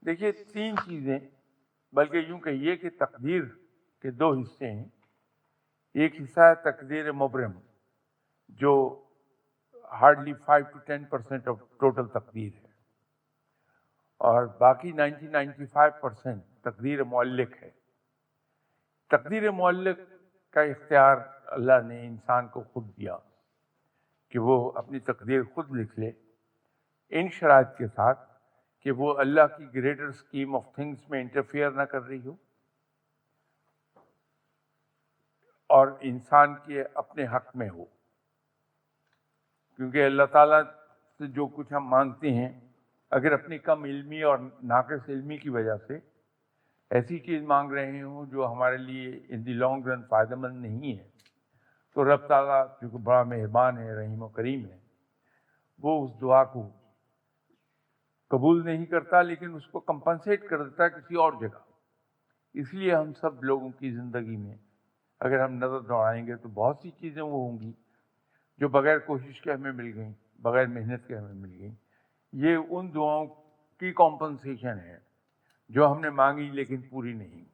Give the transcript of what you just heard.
دیکھیے تین چیزیں، بلکہ یوں کہیے کہ تقدیر کے دو حصے ہیں. ایک حصہ ہے تقدیر مبرم، جو ہارڈلی 5 to 10% آف ٹوٹل تقدیر ہے، اور باقی 95% تقدیر معلق ہے. تقدیر معلق کا اختیار اللہ نے انسان کو خود دیا کہ وہ اپنی تقدیر خود لکھ لے، ان شرائط کے ساتھ کہ وہ اللہ کی گریٹر اسکیم آف تھنگس میں انٹرفیئر نہ کر رہی ہو، اور انسان کے اپنے حق میں ہو. کیونکہ اللہ تعالیٰ سے جو کچھ ہم مانگتے ہیں، اگر اپنی کم علمی اور ناقص علمی کی وجہ سے ایسی چیز مانگ رہے ہوں جو ہمارے لیے ان دی لانگ رن فائدہ مند نہیں ہے، تو رب تعالیٰ جو بڑا مہربان ہے، رحیم و کریم ہے، وہ اس دعا کو قبول نہیں کرتا، لیکن اس کو کمپنسیٹ کر دیتا ہے کسی اور جگہ. اس لیے ہم سب لوگوں کی زندگی میں اگر ہم نظر دوڑائیں گے تو بہت سی چیزیں وہ ہوں گی جو بغیر کوشش کے ہمیں مل گئیں، بغیر محنت کے ہمیں مل گئیں. یہ ان دعاؤں کی کمپنسیشن ہے جو ہم نے مانگی لیکن پوری نہیں.